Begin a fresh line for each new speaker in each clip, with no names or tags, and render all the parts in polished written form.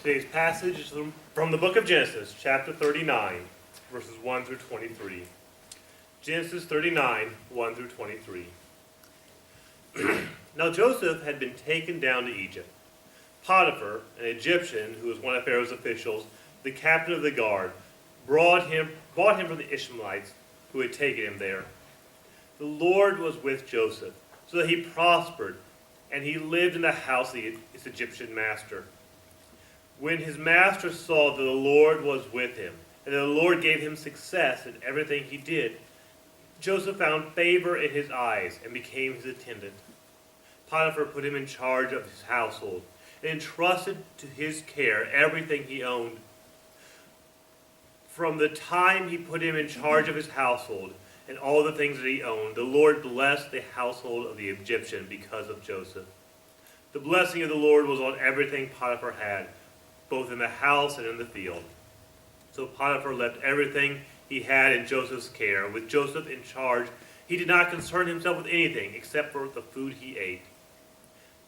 Today's passage is from the book of Genesis, chapter 39, verses 1 through 23. Genesis 39, 1 through 23. Now Joseph had been taken down to Egypt. Potiphar, an Egyptian who was one of Pharaoh's officials, the captain of the guard, bought him from the Ishmaelites who had taken him there. The Lord was with Joseph, so that he prospered, and he lived in the house of his Egyptian master. When his master saw that the Lord was with him, and that the Lord gave him success in everything he did, Joseph found favor in his eyes and became his attendant. Potiphar put him in charge of his household and entrusted to his care everything he owned. From the time he put him in charge of his household and all the things that he owned, the Lord blessed the household of the Egyptian because of Joseph. The blessing of the Lord was on everything Potiphar had, both in the house and in the field. So Potiphar left everything he had in Joseph's care. With Joseph in charge, he did not concern himself with anything except for the food he ate.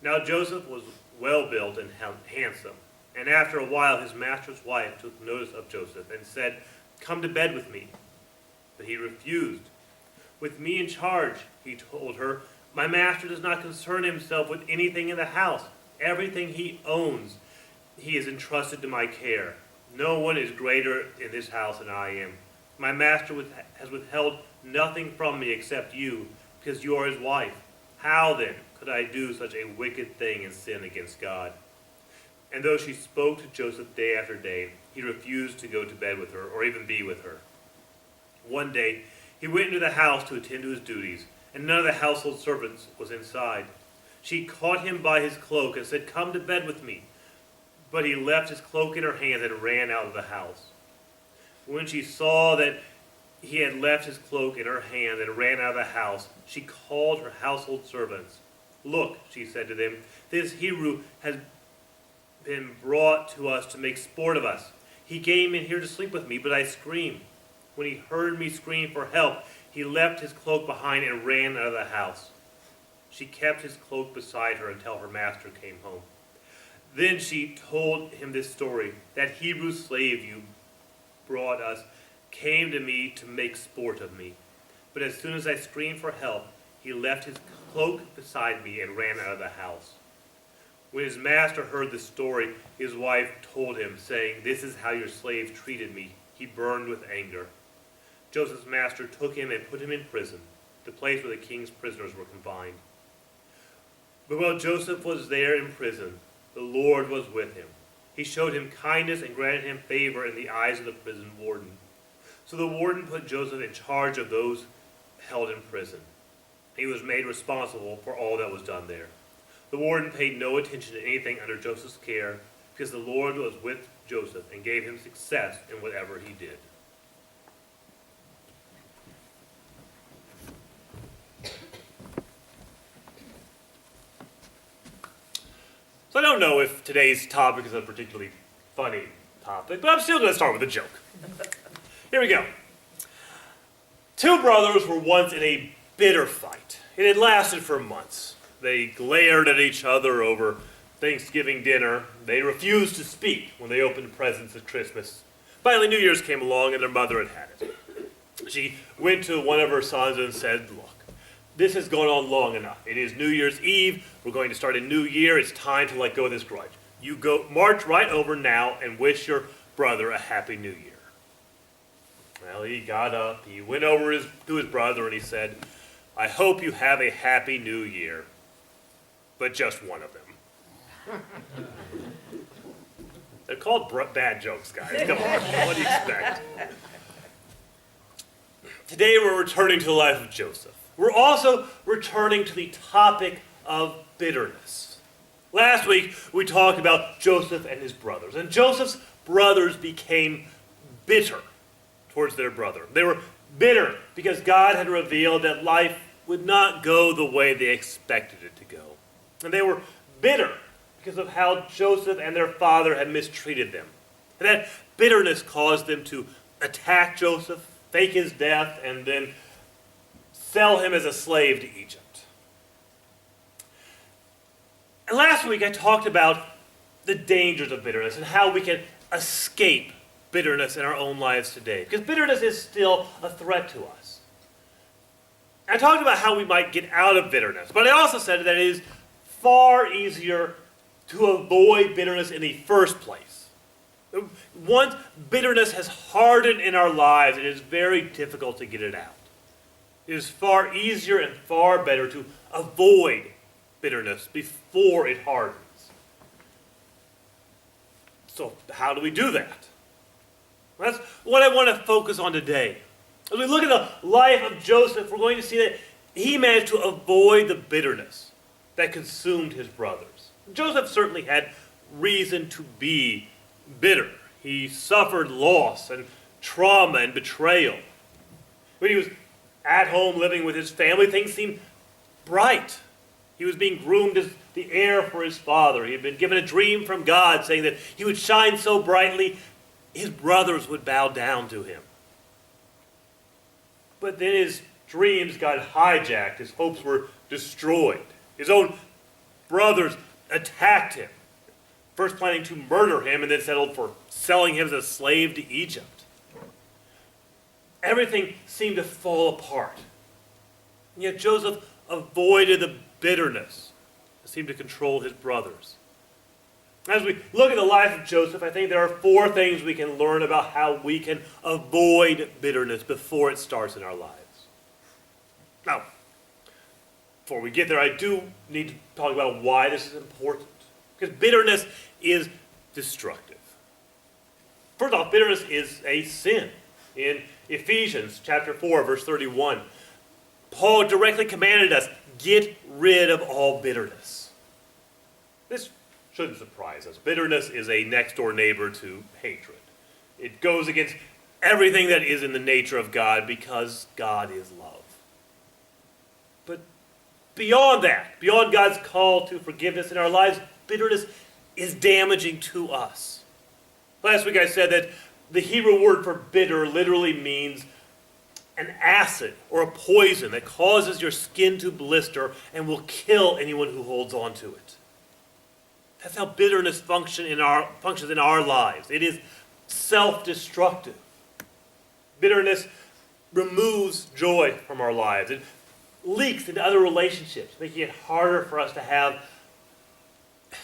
Now Joseph was well built and handsome, and after a while his master's wife took notice of Joseph and said, "Come to bed with me." But he refused. "With me in charge," he told her, "my master does not concern himself with anything in the house. Everything he owns he is entrusted to my care. No one is greater in this house than I am. My master has withheld nothing from me except you, because you are his wife. How then could I do such a wicked thing and sin against God?" And though she spoke to Joseph day after day, he refused to go to bed with her or even be with her. One day he went into the house to attend to his duties, and none of the household servants was inside. She caught him by his cloak and said, "Come to bed with me." But he left his cloak in her hand and ran out of the house. When she saw that he had left his cloak in her hand and ran out of the house, she called her household servants. "Look," she said to them, "this Hebrew has been brought to us to make sport of us. He came in here to sleep with me, but I screamed. When he heard me scream for help, he left his cloak behind and ran out of the house." She kept his cloak beside her until her master came home. Then she told him this story: "That Hebrew slave you brought us came to me to make sport of me. But as soon as I screamed for help, he left his cloak beside me and ran out of the house." When his master heard the story, his wife told him, saying, "This is how your slave treated me." He burned with anger. Joseph's master took him and put him in prison, the place where the king's prisoners were confined. But while Joseph was there in prison, the Lord was with him. He showed him kindness and granted him favor in the eyes of the prison warden. So the warden put Joseph in charge of those held in prison. He was made responsible for all that was done there. The warden paid no attention to anything under Joseph's care, because the Lord was with Joseph and gave him success in whatever he did. So I don't know if today's topic is a particularly funny topic, but I'm still going to start with a joke. Here we go. Two brothers were once in a bitter fight. It had lasted for months. They glared at each other over Thanksgiving dinner. They refused to speak when they opened presents at Christmas. Finally, New Year's came along and their mother had had it. She went to one of her sons and said, "Look, this has gone on long enough. It is New Year's Eve. We're going to start a new year. It's time to let go of this grudge. You go march right over now and wish your brother a happy New Year." Well, he got up. He went over to his brother and he said, "I hope you have a happy New Year, but just one of them." They're called bad jokes, guys. Come on. What do you expect? Today we're returning to the life of Joseph. We're also returning to the topic of bitterness. Last week, we talked about Joseph and his brothers. And Joseph's brothers became bitter towards their brother. They were bitter because God had revealed that life would not go the way they expected it to go. And they were bitter because of how Joseph and their father had mistreated them. And that bitterness caused them to attack Joseph, fake his death, and then sell him as a slave to Egypt. And last week I talked about the dangers of bitterness and how we can escape bitterness in our own lives today. Because bitterness is still a threat to us. I talked about how we might get out of bitterness, but I also said that it is far easier to avoid bitterness in the first place. Once bitterness has hardened in our lives, it is very difficult to get it out. It is far easier and far better to avoid bitterness before it hardens. So how do we do that? That's what I want to focus on today. As we look at the life of Joseph, we're going to see that he managed to avoid the bitterness that consumed his brothers. Joseph certainly had reason to be bitter. He suffered loss and trauma and betrayal. When he was at home living with his family, things seemed bright. He was being groomed as the heir for his father. He had been given a dream from God saying that he would shine so brightly, his brothers would bow down to him. But then his dreams got hijacked. His hopes were destroyed. His own brothers attacked him, first planning to murder him and then settled for selling him as a slave to Egypt. Everything seemed to fall apart. And yet Joseph avoided the bitterness that seemed to control his brothers. As we look at the life of Joseph, I think there are 4 things we can learn about how we can avoid bitterness before it starts in our lives. Now, before we get there, I do need to talk about why this is important. Because bitterness is destructive. First off, bitterness is a sin. In Ephesians chapter 4, verse 31, Paul directly commanded us, get rid of all bitterness. This shouldn't surprise us. Bitterness is a next-door neighbor to hatred. It goes against everything that is in the nature of God because God is love. But beyond that, beyond God's call to forgiveness in our lives, bitterness is damaging to us. Last week I said that the Hebrew word for bitter literally means an acid or a poison that causes your skin to blister and will kill anyone who holds on to it. That's how bitterness functions in our lives. It is self-destructive. Bitterness removes joy from our lives. It leaks into other relationships, making it harder for us to have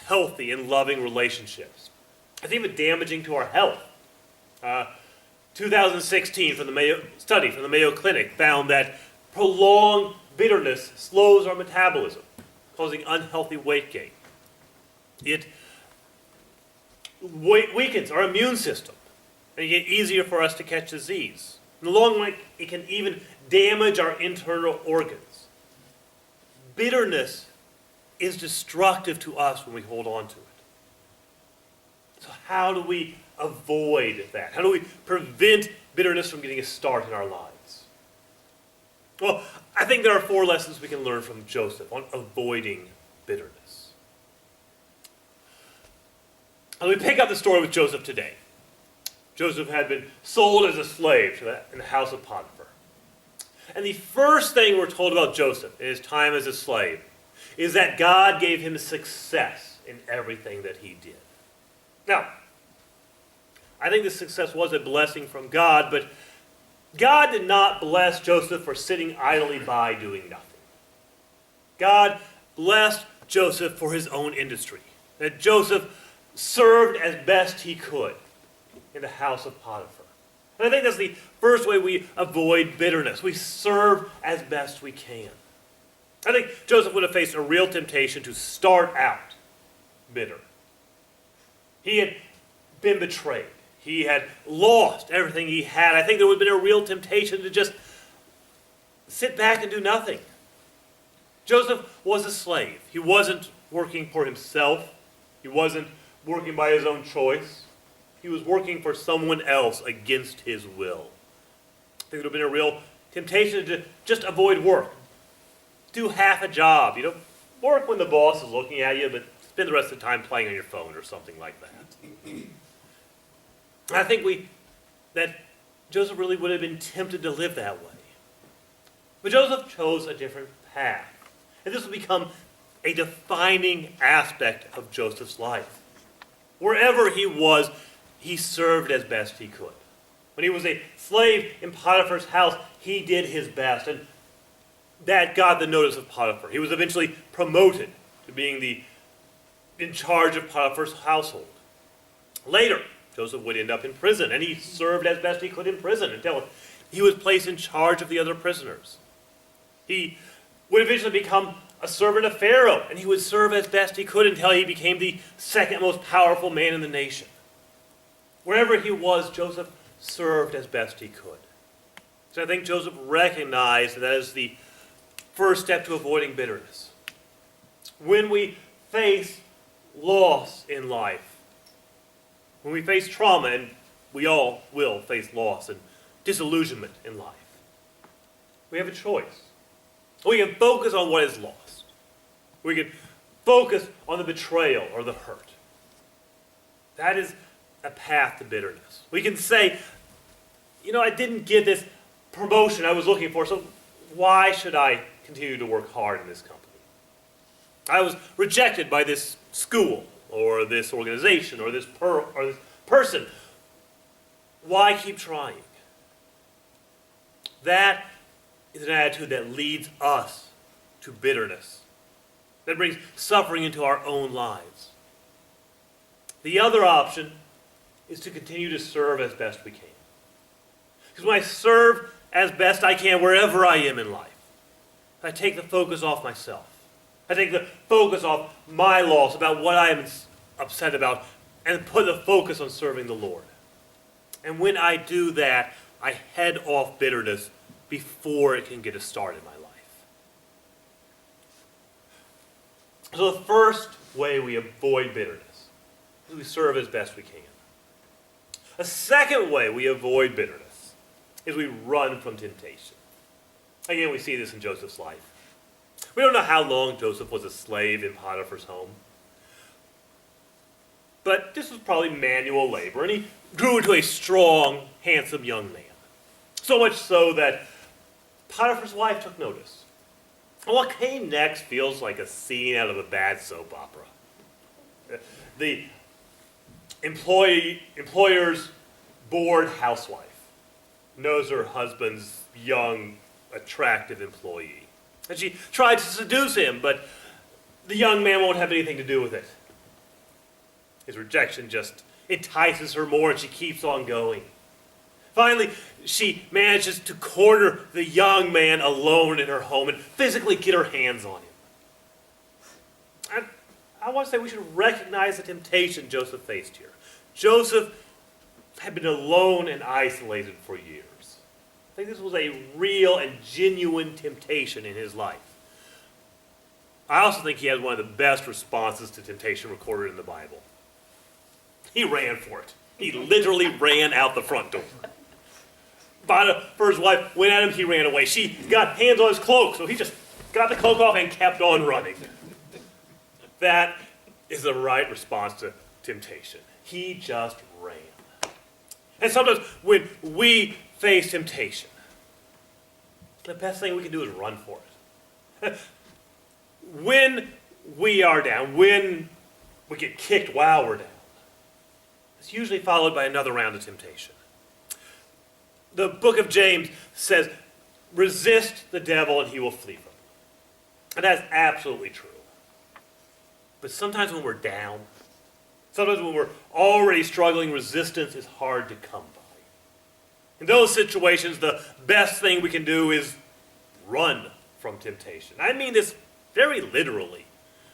healthy and loving relationships. It's even damaging to our health. 2016 study from the Mayo Clinic found that prolonged bitterness slows our metabolism, causing unhealthy weight gain. It weakens our immune system, and it gets easier for us to catch disease. In the long run, it can even damage our internal organs. Bitterness is destructive to us when we hold on to it. So how do we avoid that? How do we prevent bitterness from getting a start in our lives? Well, I think there are 4 lessons we can learn from Joseph on avoiding bitterness. As we pick up the story with Joseph today, Joseph had been sold as a slave in the house of Potiphar. And the first thing we're told about Joseph in his time as a slave is that God gave him success in everything that he did. Now, I think this success was a blessing from God, but God did not bless Joseph for sitting idly by doing nothing. God blessed Joseph for his own industry, that Joseph served as best he could in the house of Potiphar. And I think that's the first way we avoid bitterness. We serve as best we can. I think Joseph would have faced a real temptation to start out bitter. He had been betrayed. He had lost everything he had. I think there would have been a real temptation to just sit back and do nothing. Joseph was a slave. He wasn't working for himself. He wasn't working by his own choice. He was working for someone else against his will. I think it would have been a real temptation to just avoid work. Do half a job. Work when the boss is looking at you, but spend the rest of the time playing on your phone or something like that. I think that Joseph really would have been tempted to live that way. But Joseph chose a different path. And this will become a defining aspect of Joseph's life. Wherever he was, he served as best he could. When he was a slave in Potiphar's house, he did his best, and that got the notice of Potiphar. He was eventually promoted to being in charge of Potiphar's household. Later, Joseph would end up in prison, and he served as best he could in prison until he was placed in charge of the other prisoners. He would eventually become a servant of Pharaoh, and he would serve as best he could until he became the second most powerful man in the nation. Wherever he was, Joseph served as best he could. So I think Joseph recognized that as the first step to avoiding bitterness. When we face loss in life, when we face trauma, and we all will face loss and disillusionment in life, we have a choice. We can focus on what is lost. We can focus on the betrayal or the hurt. That is a path to bitterness. We can say, I didn't get this promotion I was looking for, so why should I continue to work hard in this company? I was rejected by this school or this organization or this person. Why keep trying? That is an attitude that leads us to bitterness, that brings suffering into our own lives. The other option is to continue to serve as best we can. Because when I serve as best I can wherever I am in life, I take the focus off myself. I take the focus off my loss, about what I am upset about, and put the focus on serving the Lord. And when I do that, I head off bitterness before it can get a start in my life. So the first way we avoid bitterness is we serve as best we can. A second way we avoid bitterness is we run from temptation. Again, we see this in Joseph's life. We don't know how long Joseph was a slave in Potiphar's home. But this was probably manual labor, and he grew into a strong, handsome young man. So much so that Potiphar's wife took notice. And what came next feels like a scene out of a bad soap opera. The employer's bored housewife knows her husband's young, attractive employee. And she tried to seduce him, but the young man won't have anything to do with it. His rejection just entices her more, and she keeps on going. Finally, she manages to corner the young man alone in her home and physically get her hands on him. I want to say we should recognize the temptation Joseph faced here. Joseph had been alone and isolated for years. I think this was a real and genuine temptation in his life. I also think he has one of the best responses to temptation recorded in the Bible. He ran for it. He literally ran out the front door. Potiphar's wife went at him, he ran away. She got hands on his cloak, so he just got the cloak off and kept on running. That is the right response to temptation. He just ran. And sometimes when we face temptation, the best thing we can do is run for it. When we are down, when we get kicked while we're down, it's usually followed by another round of temptation. The book of James says, resist the devil and he will flee from you. And that's absolutely true. But sometimes when we're down, sometimes when we're already struggling, resistance is hard to come by. In those situations, the best thing we can do is run from temptation. I mean this very literally.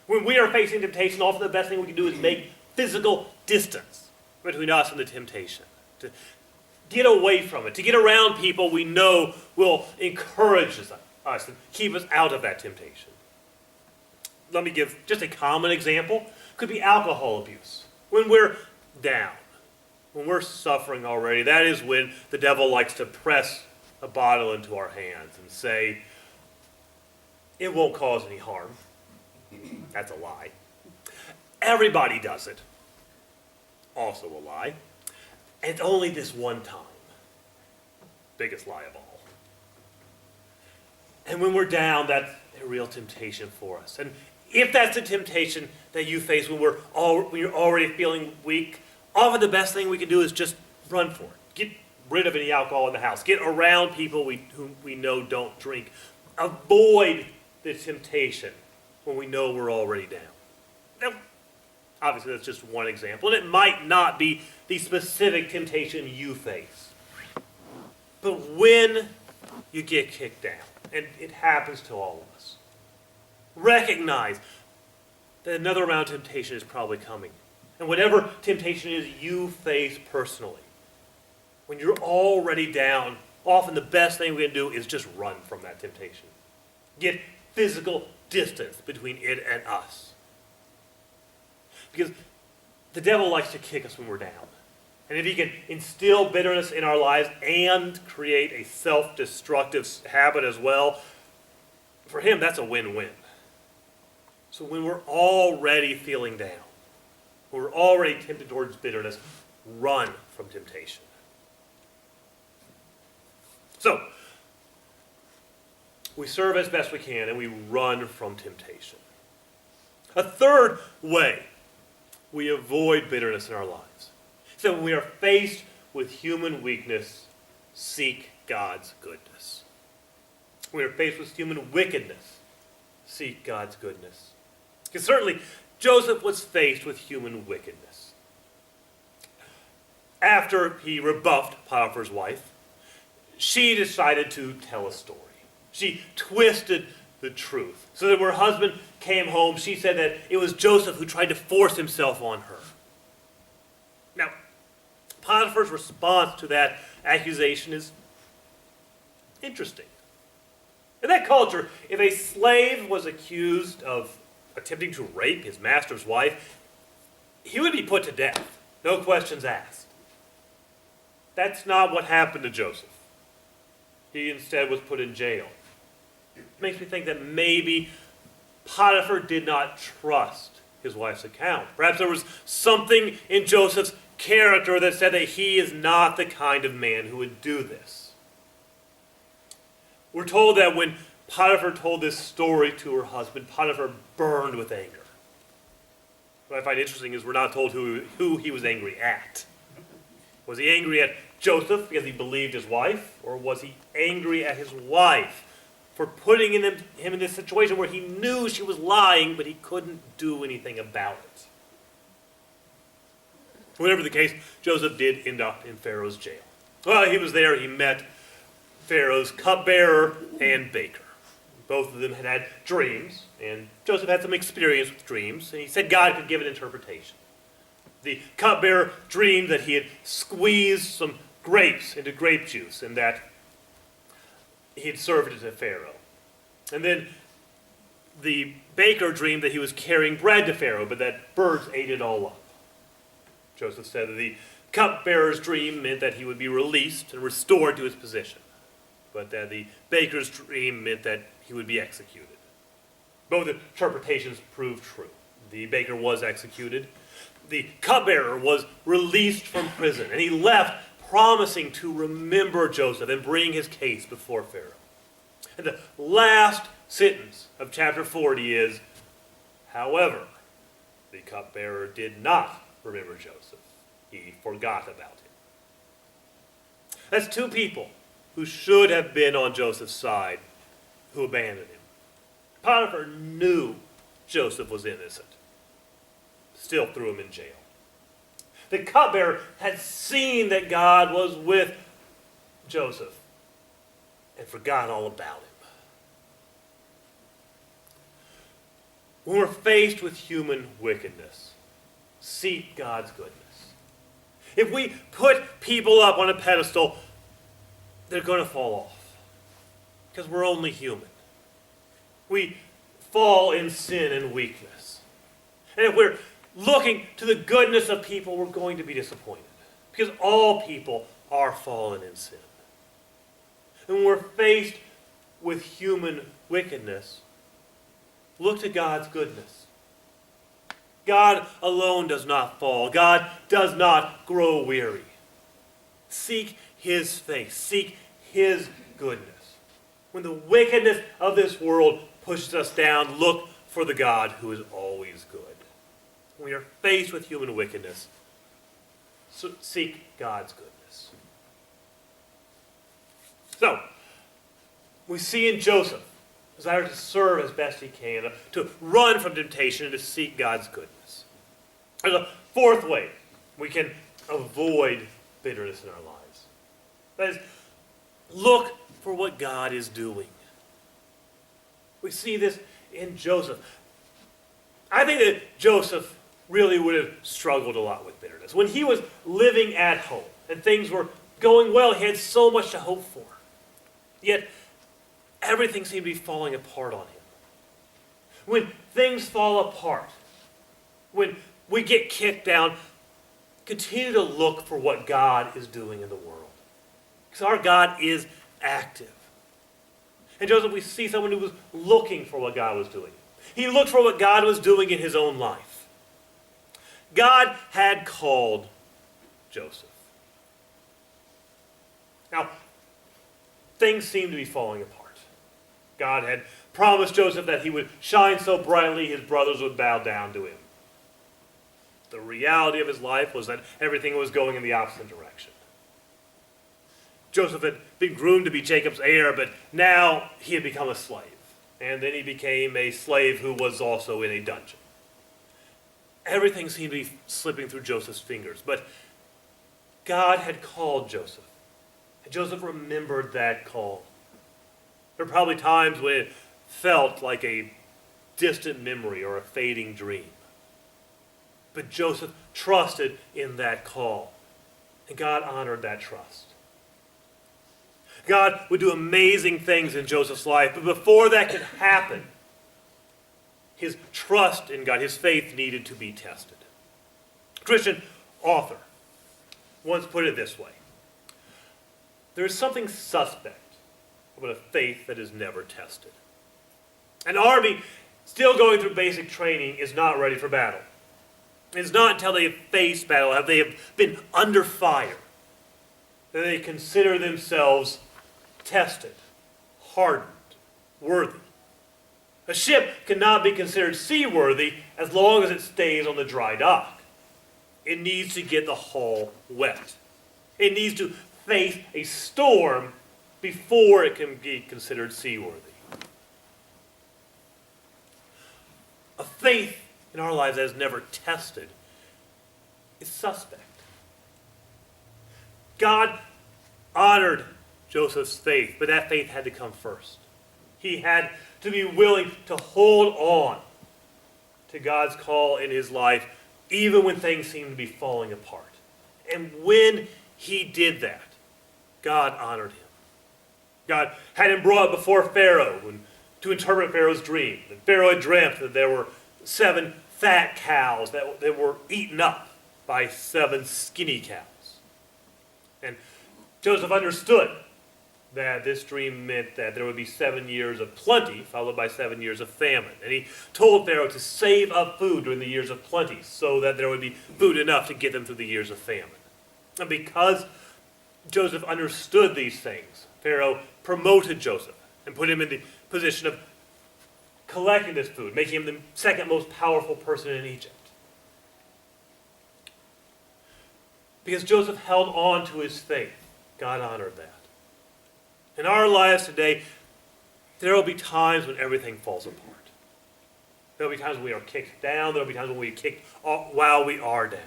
When we are facing temptation, often the best thing we can do is make physical distance between us and the temptation. To get away from it, to get around people we know will encourage us and keep us out of that temptation. Let me give just a common example. Could be alcohol abuse. When we're down, when we're suffering already, that is when the devil likes to press a bottle into our hands and say, it won't cause any harm. That's a lie. Everybody does it. Also a lie. And it's only this one time. Biggest lie of all. And when we're down, that's a real temptation for us. And if that's the temptation that you face when you're already feeling weak, often the best thing we can do is just run for it. Get rid of any alcohol in the house. Get around people whom we know don't drink. Avoid the temptation when we know we're already down. Now, obviously, that's just one example, and it might not be the specific temptation you face. But when you get kicked down, and it happens to all of us, recognize that another round of temptation is probably coming. And whatever temptation is you face personally, when you're already down, often the best thing we can do is just run from that temptation. Get physical distance between it and us. Because the devil likes to kick us when we're down. And if he can instill bitterness in our lives and create a self-destructive habit as well, for him, that's a win-win. So when we're already feeling down, when we're already tempted towards bitterness, run from temptation. So, we serve as best we can and we run from temptation. A third way we avoid bitterness in our lives. So when we are faced with human weakness, seek God's goodness. When we are faced with human wickedness, seek God's goodness. Because certainly Joseph was faced with human wickedness. After he rebuffed Potiphar's wife, she decided to tell a story. She twisted the truth. So that when her husband came home, she said that it was Joseph who tried to force himself on her. Now, Potiphar's response to that accusation is interesting. In that culture, if a slave was accused of attempting to rape his master's wife, he would be put to death. No questions asked. That's not what happened to Joseph. He instead was put in jail. It makes me think that maybe Potiphar did not trust his wife's account. Perhaps there was something in Joseph's character that said that he is not the kind of man who would do this. We're told that when Potiphar told this story to her husband, Potiphar burned with anger. What I find interesting is we're not told who he was angry at. Was he angry at Joseph because he believed his wife, or was he angry at his wife for putting him in this situation where he knew she was lying, but he couldn't do anything about it? Whatever the case, Joseph did end up in Pharaoh's jail. Well, he was there, he met Pharaoh's cupbearer and baker. Both of them had had dreams, and Joseph had some experience with dreams, and he said God could give an interpretation. The cupbearer dreamed that he had squeezed some grapes into grape juice, and that he had served it to Pharaoh. And then the baker dreamed that he was carrying bread to Pharaoh, but that birds ate it all up. Joseph said that the cupbearer's dream meant that he would be released and restored to his position, but that the baker's dream meant that he would be executed. Both interpretations proved true. The baker was executed. The cupbearer was released from prison, and he left promising to remember Joseph and bring his case before Pharaoh. And the last sentence of chapter 40 is, however, the cupbearer did not remember Joseph. He forgot about him. That's two people who should have been on Joseph's side who abandoned him. Potiphar knew Joseph was innocent, still threw him in jail. The cupbearer had seen that God was with Joseph and forgot all about him. When we're faced with human wickedness, seek God's goodness. If we put people up on a pedestal, they're going to fall off because we're only human. We fall in sin and weakness. And if we're looking to the goodness of people, we're going to be disappointed because all people are fallen in sin. And when we're faced with human wickedness, look to God's goodness. God alone does not fall. God does not grow weary. Seek his face. Seek his goodness. When the wickedness of this world pushes us down, look for the God who is always good. When we are faced with human wickedness, so seek God's goodness. So, we see in Joseph desire to serve as best he can, to run from temptation, and to seek God's goodness. There's a fourth way we can avoid bitterness in our lives. That is, look for what God is doing. We see this in Joseph. I think that Joseph really would have struggled a lot with bitterness. When he was living at home and things were going well, he had so much to hope for. Yet, everything seemed to be falling apart on him. When things fall apart, when we get kicked down, continue to look for what God is doing in the world. Because our God is active. And Joseph, we see someone who was looking for what God was doing. He looked for what God was doing in his own life. God had called Joseph. Now, things seemed to be falling apart. God had promised Joseph that he would shine so brightly his brothers would bow down to him. The reality of his life was that everything was going in the opposite direction. Joseph had been groomed to be Jacob's heir, but now he had become a slave. And then he became a slave who was also in a dungeon. Everything seemed to be slipping through Joseph's fingers, but God had called Joseph. And Joseph remembered that call. There were probably times when it felt like a distant memory or a fading dream. But Joseph trusted in that call, and God honored that trust. God would do amazing things in Joseph's life, but before that could happen, his trust in God, his faith needed to be tested. A Christian author once put it this way: there is something suspect about a faith that is never tested. An army still going through basic training is not ready for battle. It's not until they have faced battle, have they have been under fire, that they consider themselves tested, hardened, worthy. A ship cannot be considered seaworthy as long as it stays on the dry dock. It needs to get the hull wet. It needs to face a storm before it can be considered seaworthy. A faith in our lives that is never tested is suspect. God honored Joseph's faith, but that faith had to come first. He had to be willing to hold on to God's call in his life, even when things seemed to be falling apart. And when he did that, God honored him. God had him brought before Pharaoh to interpret Pharaoh's dream. And Pharaoh had dreamt that there were 7 fat cows that were eaten up by 7 skinny cows. And Joseph understood that this dream meant that there would be 7 years of plenty, followed by 7 years of famine. And he told Pharaoh to save up food during the years of plenty, so that there would be food enough to get them through the years of famine. And because Joseph understood these things, Pharaoh promoted Joseph and put him in the position of collecting this food, making him the second most powerful person in Egypt. Because Joseph held on to his faith, God honored that. In our lives today, there will be times when everything falls apart. There will be times when we are kicked down. There will be times when we are kicked while we are down.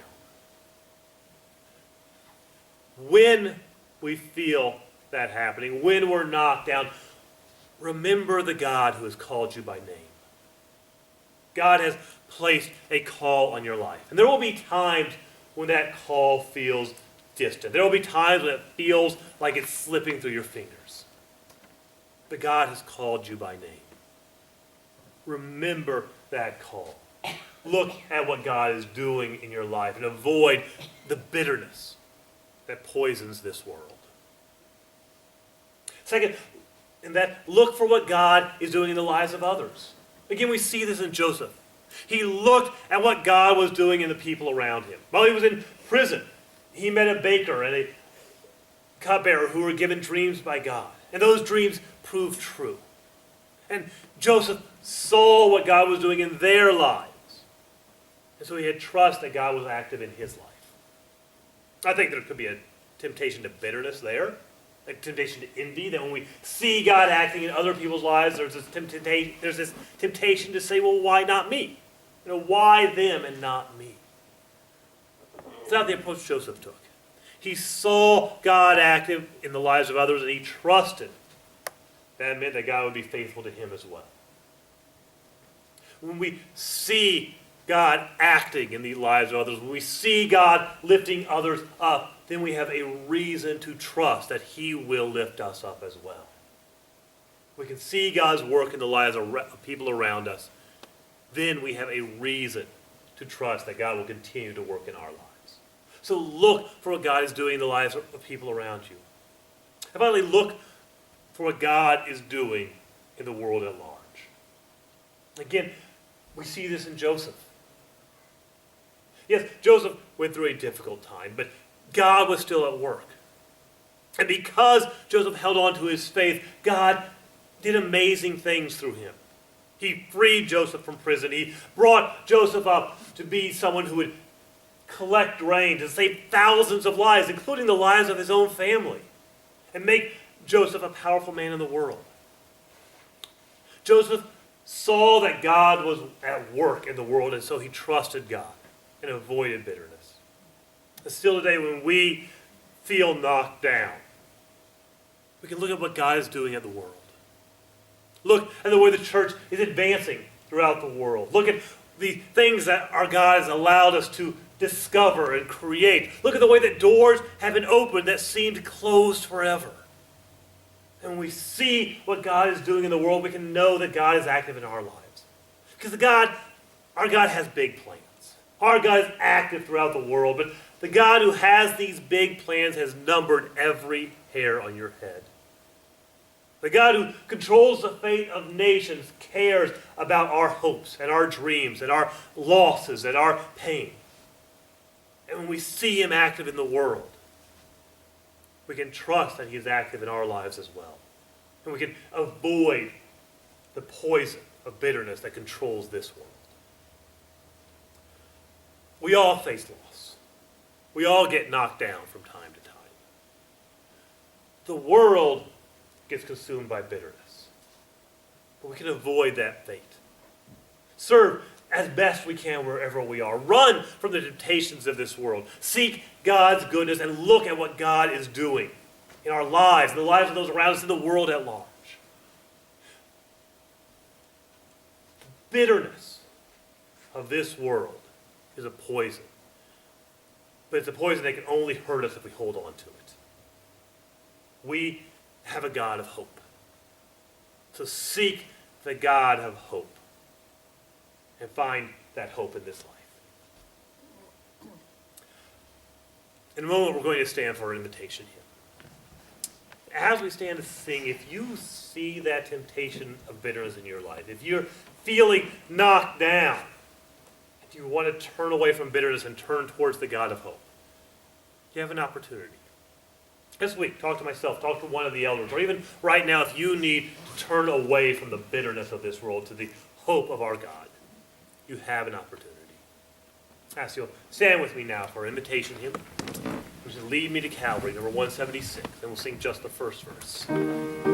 When we feel that happening, when we're knocked down, remember the God who has called you by name. God has placed a call on your life. And there will be times when that call feels distant. There will be times when it feels like it's slipping through your fingers. But God has called you by name. Remember that call. Look at what God is doing in your life and avoid the bitterness that poisons this world. Second, in that, look for what God is doing in the lives of others. Again, we see this in Joseph. He looked at what God was doing in the people around him. While he was in prison, he met a baker and a cupbearer who were given dreams by God. And those dreams proved true. And Joseph saw what God was doing in their lives. And so he had trust that God was active in his life. I think there could be a temptation to bitterness there, a temptation to envy, that when we see God acting in other people's lives, there's this temptation to say, well, why not me? Why them and not me? It's not the approach Joseph took. He saw God active in the lives of others, and he trusted. That meant that God would be faithful to him as well. When we see God acting in the lives of others, when we see God lifting others up, then we have a reason to trust that he will lift us up as well. We can see God's work in the lives of people around us. Then we have a reason to trust that God will continue to work in our lives. So look for what God is doing in the lives of people around you. And finally, look for what God is doing in the world at large. Again, we see this in Joseph. Yes, Joseph went through a difficult time, but God was still at work. And because Joseph held on to his faith, God did amazing things through him. He freed Joseph from prison. He brought Joseph up to be someone who would collect grain to save thousands of lives, including the lives of his own family, and make Joseph a powerful man in the world. Joseph saw that God was at work in the world, and so he trusted God and avoided bitterness. And still today, when we feel knocked down, we can look at what God is doing in the world. Look at the way the church is advancing throughout the world. Look at the things that our God has allowed us to discover and create. Look at the way that doors have been opened that seemed closed forever. And when we see what God is doing in the world, we can know that God is active in our lives. Because our God has big plans. Our God is active throughout the world, but the God who has these big plans has numbered every hair on your head. The God who controls the fate of nations cares about our hopes and our dreams and our losses and our pain. And when we see him active in the world, we can trust that he is active in our lives as well. And we can avoid the poison of bitterness that controls this world. We all face loss. We all get knocked down from time to time. The world gets consumed by bitterness. But we can avoid that fate. Serve as best we can wherever we are. Run from the temptations of this world. Seek God's goodness and look at what God is doing in our lives, in the lives of those around us, in the world at large. The bitterness of this world is a poison. But it's a poison that can only hurt us if we hold on to it. We have a God of hope. So seek the God of hope and find that hope in this life. In a moment, we're going to stand for an invitation hymn. As we stand to sing, if you see that temptation of bitterness in your life, if you're feeling knocked down, if you want to turn away from bitterness and turn towards the God of hope, you have an opportunity. This week, talk to myself, talk to one of the elders, or even right now, if you need to turn away from the bitterness of this world to the hope of our God, you have an opportunity. I ask you, stand with me now for our invitation hymn, which is Lead Me to Calvary, number 176, and we'll sing just the first verse.